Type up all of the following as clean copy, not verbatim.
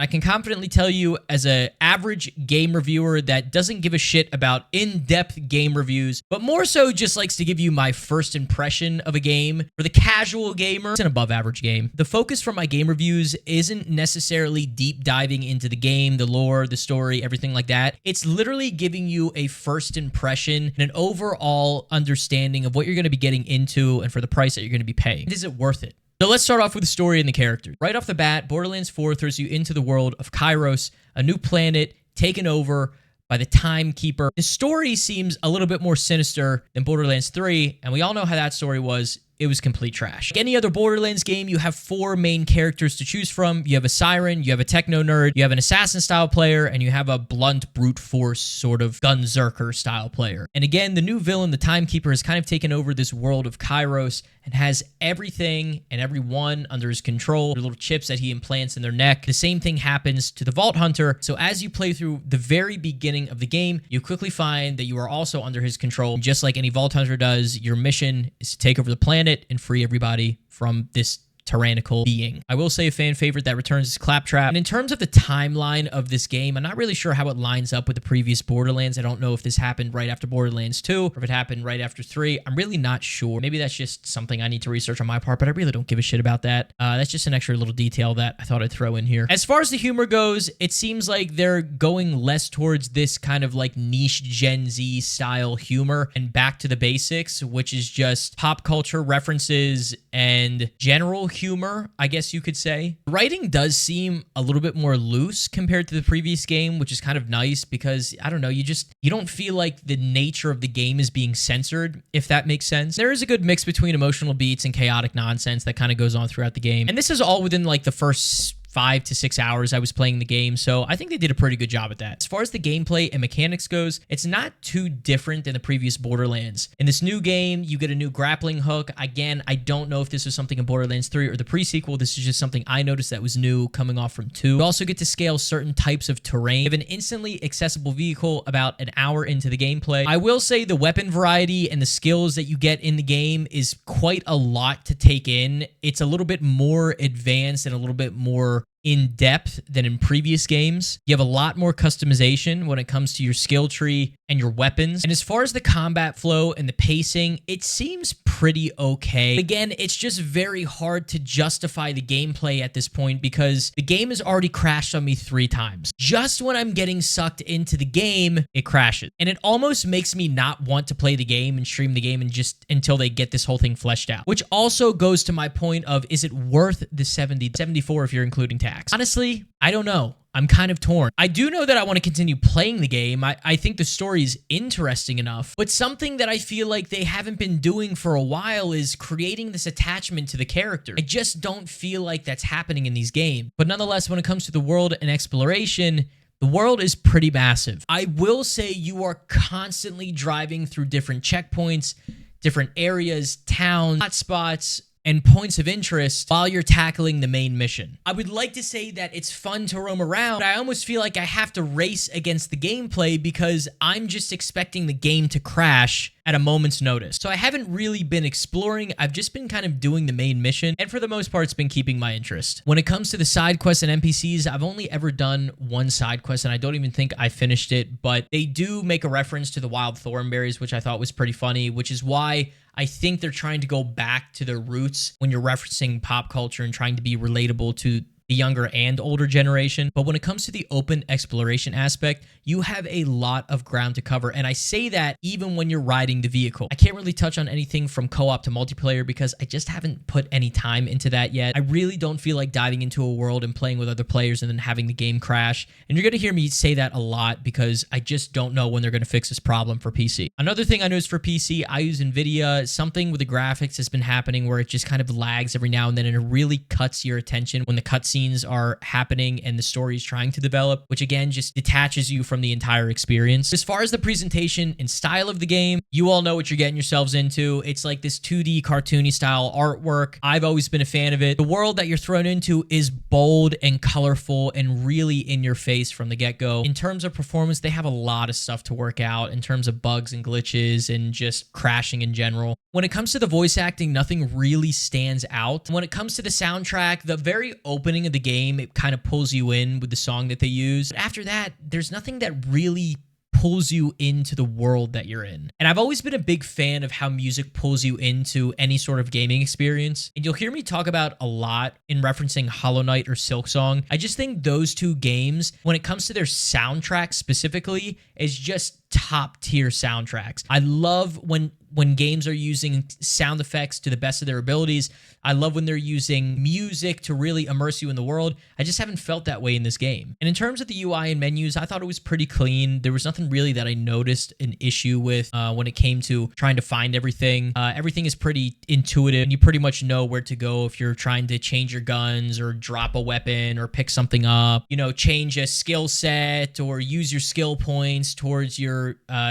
I can confidently tell you, as an average game reviewer that doesn't give a shit about in-depth game reviews, but more so just likes to give you my first impression of a game, for the casual gamer, it's an above average game. The focus from my game reviews isn't necessarily deep diving into the game, the lore, the story, everything like that. It's literally giving you a first impression and an overall understanding of what you're going to be getting into and for the price that you're going to be paying. Is it worth it? So let's start off with the story and the characters. Right off the bat, Borderlands 4 throws you into the world of Kairos, a new planet taken over by the Timekeeper. The story seems a little bit more sinister than Borderlands 3, and we all know how that story was. It was complete trash. Like any other Borderlands game, you have 4 main characters to choose from. You have a Siren, you have a Techno Nerd, you have an Assassin-style player, and you have a blunt brute force sort of Gunzerker-style player. And again, the new villain, the Timekeeper, has kind of taken over this world of Kairos and has everything and everyone under his control, the little chips that he implants in their neck. The same thing happens to the Vault Hunter. So as you play through the very beginning of the game, you quickly find that you are also under his control. And just like any Vault Hunter does, your mission is to take over the planet and free everybody from this tyrannical being. I will say a fan favorite that returns is Claptrap. And in terms of the timeline of this game, I'm not really sure how it lines up with the previous Borderlands. I don't know if this happened right after Borderlands 2 or if it happened right after 3. I'm really not sure. Maybe that's just something I need to research on my part, but I really don't give a shit about that. That's just an extra little detail that I thought I'd throw in here. As far as the humor goes, it seems like they're going less towards this kind of like niche Gen Z style humor and back to the basics, which is just pop culture references and general humor, I guess you could say. The writing does seem a little bit more loose compared to the previous game, which is kind of nice because, I don't know, you don't feel like the nature of the game is being censored, if that makes sense. There is a good mix between emotional beats and chaotic nonsense that kind of goes on throughout the game. And this is all within like the first 5 to 6 hours I was playing the game, so I think they did a pretty good job at that. As far as the gameplay and mechanics goes, it's not too different than the previous Borderlands. In this new game, you get a new grappling hook. Again, I don't know if this was something in Borderlands 3 or the pre-sequel. This is just something I noticed that was new coming off from 2. You also get to scale certain types of terrain. You have an instantly accessible vehicle about an hour into the gameplay. I will say the weapon variety and the skills that you get in the game is quite a lot to take in. It's a little bit more advanced and a little bit more in depth than in previous games. You have a lot more customization when it comes to your skill tree and your weapons. And as far as the combat flow and the pacing, it seems pretty okay. Again, it's just very hard to justify the gameplay at this point because the game has already crashed on me 3 times. Just when I'm getting sucked into the game, it crashes. And it almost makes me not want to play the game and stream the game and just until they get this whole thing fleshed out. Which also goes to my point of, is it worth the $70, $74 if you're including tax? Honestly, I don't know. I'm kind of torn. I do know that I want to continue playing the game. I think the story is interesting enough, but something that I feel like they haven't been doing for a while is creating this attachment to the character. I just don't feel like that's happening in these games. But nonetheless, when it comes to the world and exploration, the world is pretty massive. I will say you are constantly driving through different checkpoints, different areas, towns, hotspots, and points of interest while you're tackling the main mission. I would like to say that it's fun to roam around, but I almost feel like I have to race against the gameplay because I'm just expecting the game to crash at a moment's notice. So I haven't really been exploring. I've just been kind of doing the main mission, and for the most part, it's been keeping my interest. When it comes to the side quests and NPCs, I've only ever done one side quest, and I don't even think I finished it, but they do make a reference to the wild thornberries, which I thought was pretty funny, which is why I think they're trying to go back to their roots when you're referencing pop culture and trying to be relatable to the younger and older generation. But when it comes to the open exploration aspect, you have a lot of ground to cover. And I say that even when you're riding the vehicle. I can't really touch on anything from co-op to multiplayer because I just haven't put any time into that yet. I really don't feel like diving into a world and playing with other players and then having the game crash. And you're going to hear me say that a lot because I just don't know when they're going to fix this problem for PC. Another thing I noticed for PC, I use NVIDIA. Something with the graphics has been happening where it just kind of lags every now and then, and it really cuts your attention when the cutscenes are happening and the story is trying to develop, which again just detaches you from the entire experience. As far as the presentation and style of the game, you all know what you're getting yourselves into. It's like this 2D cartoony style artwork. I've always been a fan of it. The world that you're thrown into is bold and colorful and really in your face from the get-go. In terms of performance, they have a lot of stuff to work out in terms of bugs and glitches and just crashing in general. When it comes to the voice acting, nothing really stands out. When it comes to the soundtrack, the very opening of the game, it kind of pulls you in with the song that they use. But after that, there's nothing that really pulls you into the world that you're in. And I've always been a big fan of how music pulls you into any sort of gaming experience. And you'll hear me talk about a lot in referencing Hollow Knight or Silksong. I just think those two games, when it comes to their soundtrack specifically, is just top tier soundtracks. I love when games are using sound effects to the best of their abilities. I love when they're using music to really immerse you in the world. I just haven't felt that way in this game. And in terms of the UI and menus, I thought it was pretty clean. There was nothing really that I noticed an issue with when it came to trying to find everything. Everything is pretty intuitive, and you pretty much know where to go if you're trying to change your guns or drop a weapon or pick something up, change a skill set or use your skill points towards your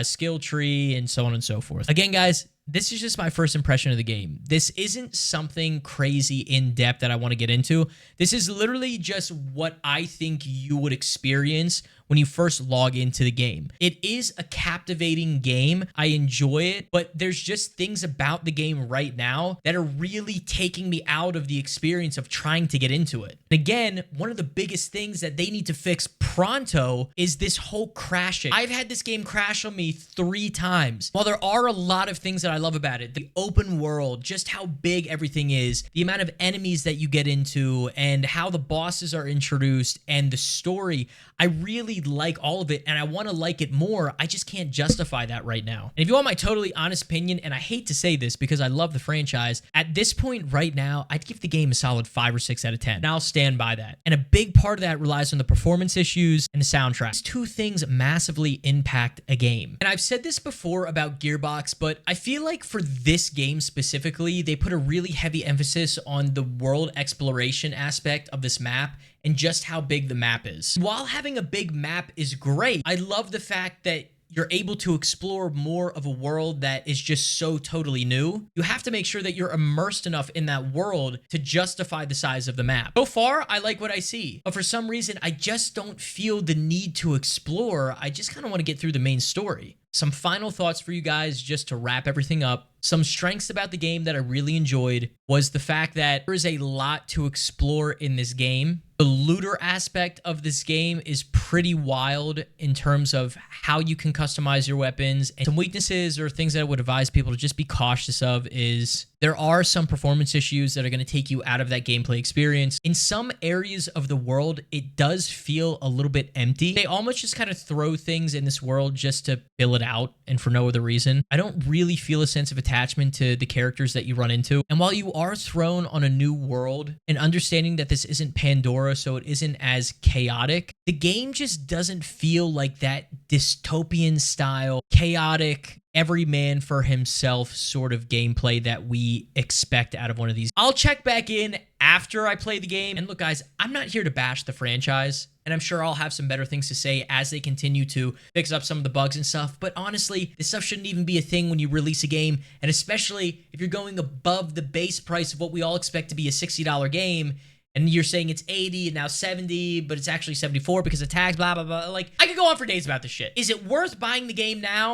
skill tree and so on and so forth. Again, guys, this is just my first impression of the game. This isn't something crazy in depth that I want to get into. This is literally just what I think you would experience when you first log into the game. It is a captivating game. I enjoy it, but there's just things about the game right now that are really taking me out of the experience of trying to get into it. And again, one of the biggest things that they need to fix pronto is this whole crashing. I've had this game crash on me 3 times. While there are a lot of things that I love about it, the open world, just how big everything is, the amount of enemies that you get into, and how the bosses are introduced, and the story, I really like all of it, and I want to like it more. I just can't justify that right now. And if you want my totally honest opinion, and I hate to say this because I love the franchise, at this point right now, I'd give the game a solid 5 or 6 out of 10. And I'll stand by that. And a big part of that relies on the performance issues and the soundtrack. These 2 things massively impact a game. And I've said this before about Gearbox, but I feel like for this game specifically, they put a really heavy emphasis on the world exploration aspect of this map and just how big the map is. While having a big map is great, I love the fact that you're able to explore more of a world that is just so totally new. You have to make sure that you're immersed enough in that world to justify the size of the map. So far, I like what I see, but for some reason, I just don't feel the need to explore. I just kind of want to get through the main story. Some final thoughts for you guys just to wrap everything up. Some strengths about the game that I really enjoyed was the fact that there is a lot to explore in this game. The looter aspect of this game is pretty wild in terms of how you can customize your weapons. And some weaknesses or things that I would advise people to just be cautious of is there are some performance issues that are going to take you out of that gameplay experience. In some areas of the world, it does feel a little bit empty. They almost just kind of throw things in this world just to fill it out and for no other reason. I don't really feel a sense of attachment to the characters that you run into. And while you are thrown on a new world and understanding that this isn't Pandora, so it isn't as chaotic, the game just doesn't feel like that dystopian style, chaotic, every man for himself sort of gameplay that we expect out of one of these. I'll check back in after I play the game. And look, guys, I'm not here to bash the franchise, and I'm sure I'll have some better things to say as they continue to fix up some of the bugs and stuff. But honestly, this stuff shouldn't even be a thing when you release a game, and especially if you're going above the base price of what we all expect to be a $60 game, and you're saying it's 80 and now 70, but it's actually 74 because of tags, blah, blah, blah. Like, I could go on for days about this shit. Is it worth buying the game now?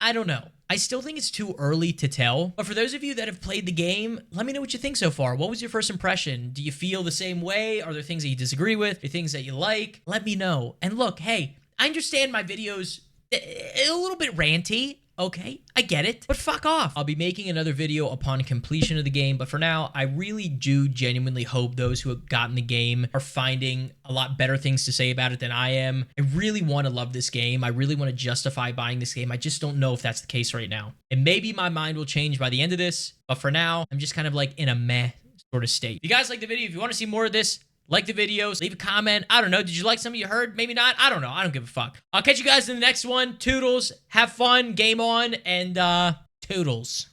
I don't know. I still think it's too early to tell. But for those of you that have played the game, let me know what you think so far. What was your first impression? Do you feel the same way? Are there things that you disagree with? Are there things that you like? Let me know. And look, hey, I understand my videos a little bit ranty. Okay, I get it, but fuck off. I'll be making another video upon completion of the game, but for now, I really do genuinely hope those who have gotten the game are finding a lot better things to say about it than I am. I really want to love this game. I really want to justify buying this game. I just don't know if that's the case right now. And maybe my mind will change by the end of this, but for now, I'm just kind of like in a meh sort of state. If you guys like the video, if you want to see more of this, like the videos, leave a comment. I don't know. Did you like something you heard? Maybe not. I don't know. I don't give a fuck. I'll catch you guys in the next one. Toodles. Have fun. Game on. And toodles.